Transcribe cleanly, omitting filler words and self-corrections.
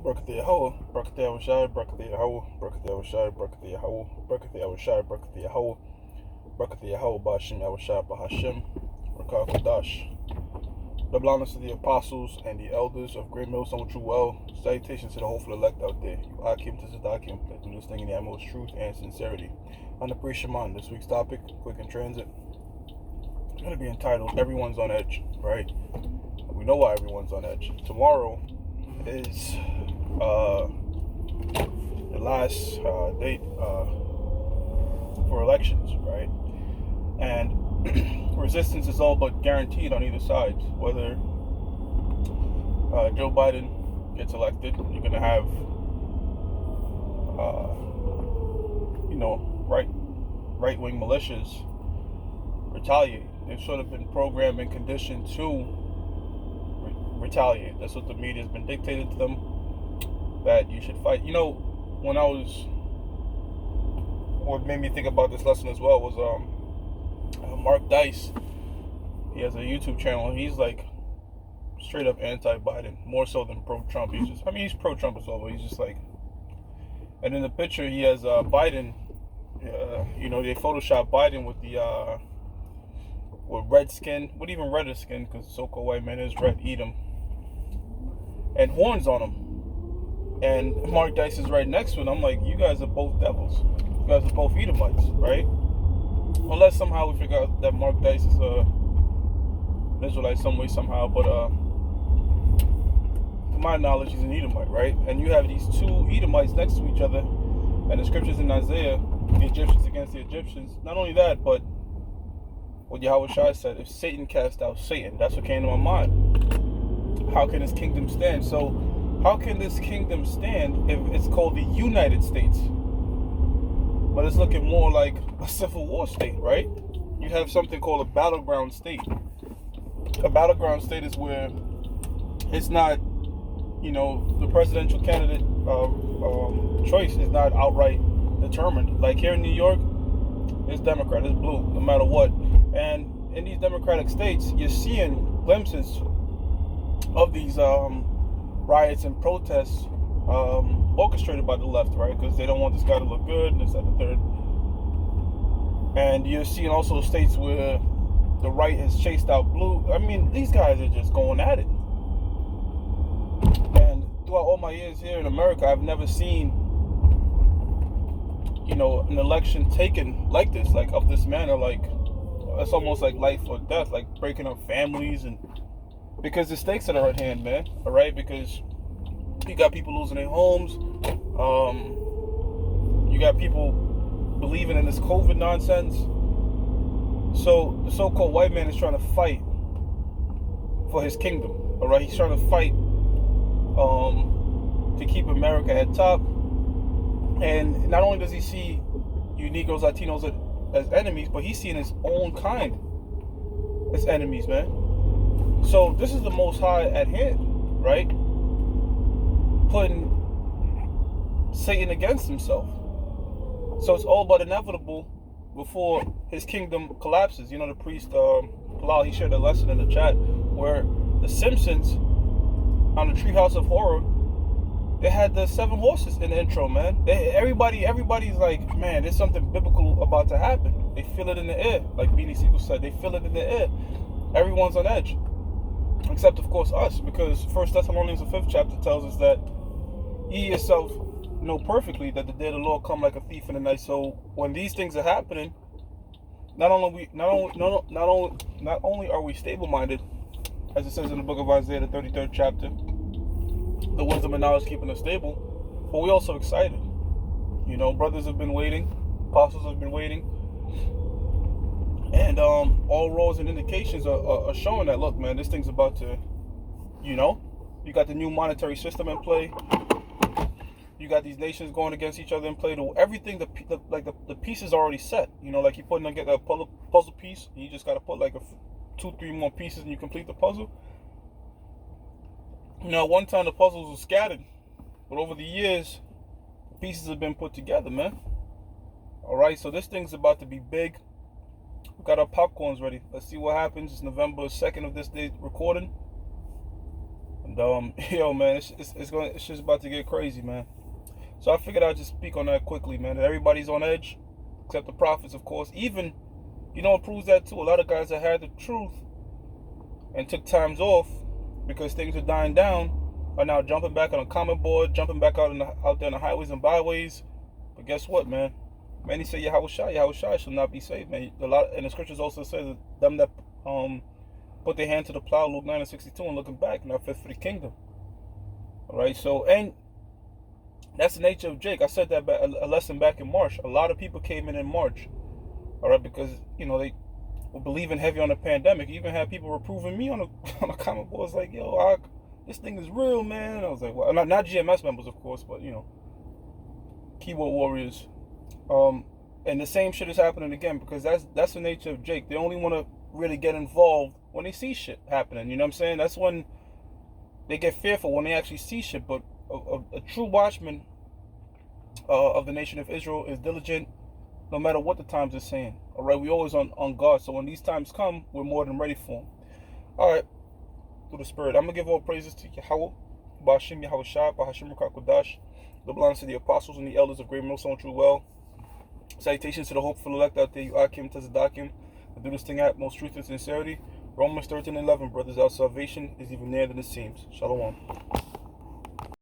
Brakati Yahweh, Brakati Yahushai, Brakati Yahweh, Brakati Yahushai, Brakati Yahweh, Brakati Yahushai, Brakati Yahweh, Brakati Yahweh, Bashim Yahushai, Bahashim, Rakah Kodash. Double honors to the apostles and the elders of Great Millstone True Well. Salutations to the hopeful elect out there. You Akim to Zadakim, that do this thing in the utmost truth and sincerity. On the Pre-Shaman, this week's topic, quick in transit, it's going to be entitled Everyone's on Edge, right? We know why everyone's on edge. Tomorrow is the last date for elections, right? And resistance is all but guaranteed on either side. Whether Joe Biden gets elected, you're going to have, right-wing militias retaliate. They've sort of been programmed and conditioned to retaliate. That's what the media has been dictated to them, that you should fight. What made me think about this lesson as well was Mark Dice. He has a YouTube channel and he's like straight up anti-Biden, more so than pro-Trump. He's pro-Trump as well, but he's just like, and in the picture he has Biden, they photoshopped Biden with the with red skin, with even redder skin, because so-called white man is red, eat him, and horns on him. And Mark Dice is right next to it. I'm like, you guys are both devils. You guys are both Edomites, right? Unless somehow we figure out that Mark Dice is an Israelite some way, somehow. But to my knowledge, he's an Edomite, right? And you have these two Edomites next to each other. And the scriptures in Isaiah, the Egyptians against the Egyptians. Not only that, but what Yahweh Shai said, if Satan cast out Satan, that's what came to my mind. How can his kingdom stand? So how can this kingdom stand if it's called the United States? But it's looking more like a civil war state, right? You have something called a battleground state. A battleground state is where it's not, the presidential candidate choice is not outright determined. Like here in New York, it's Democrat, it's blue, no matter what. And in these democratic states, you're seeing glimpses of these riots and protests orchestrated by the left, right? Because they don't want this guy to look good, and this, that, and the third. And you're seeing also states where the right has chased out blue. I mean, these guys are just going at it. And throughout all my years here in America, I've never seen, an election taken like this, like of this manner. Like, it's almost like life or death, like breaking up families, and because the stakes are at hand, man. All right, because you got people losing their homes. You got people believing in this COVID nonsense. So the so-called white man is trying to fight for his kingdom. All right, he's trying to fight to keep America at top. And not only does he see you Negroes, Latinos as enemies, but he's seeing his own kind as enemies, man. So this is the Most High at hand, right? Putting Satan against himself. So it's all but inevitable before his kingdom collapses. The priest Bilal, he shared a lesson in the chat where the Simpsons on the Treehouse of Horror, they had the 7 horses in the intro, man. Everybody's like, man, there's something biblical about to happen. They feel it in the air, like Beanie Siegel said. They feel it in the air. Everyone's on edge, except of course us, because 1 Thessalonians the 5th chapter tells us that ye yourself know perfectly that the day of the Lord come like a thief in the night. So when these things are happening, not only are we stable-minded, as it says in the book of Isaiah, the 33rd chapter, the wisdom and knowledge keeping us stable, but we're also excited. Brothers have been waiting, apostles have been waiting, and all roads and indications are showing that, look, man, this thing's about to, you got the new monetary system in play. You got these nations going against each other in play. Everything, the pieces are already set. Like you putting together a puzzle piece, and you just got to put like 2-3 more pieces, and you complete the puzzle. One time the puzzles were scattered, but over the years, the pieces have been put together, man. All right, so this thing's about to be big. We got our popcorns ready. Let's see what happens. It's November 2nd of this day recording. And yo, man, it's just about to get crazy, man. So I figured I'd just speak on that quickly, man. That everybody's on edge, except the prophets, of course. Even, it proves that too. A lot of guys that had the truth and took times off because things are dying down are now jumping back on a comment board, jumping back out there on the highways and byways. But guess what, man? Many say Yahushua shall not be saved, man. And the scriptures also says that them that put their hand to the plow, Luke 9:62, and looking back, not fit for the kingdom. All right, so, and that's the nature of Jake. I said that a lesson back in March. A lot of people came in March, all right, because they were believing heavy on the pandemic. You even had people reproving me on the comment boards like, yo, this thing is real, man. And I was like, well, not GMS members, of course, but keyboard warriors. And the same shit is happening again, because that's the nature of Jake. They only want to really get involved when they see shit happening. You know what I'm saying? That's when they get fearful, when they actually see shit. But a true watchman of the nation of Israel is diligent, no matter what the times are saying. All right, we always on guard. So when these times come, we're more than ready for them. All right, through the Spirit, I'm gonna give all praises to Yahweh, Bashim Yahushua, Bahashim Rakakodash, the belongs to the apostles and the elders of Great Millstone True Well. Salutations to the hopeful elect out there, you Akim, Tezadakim, and do this thing out most truth and sincerity. Romans 13:11, brothers, our salvation is even nearer than it seems. Shalom.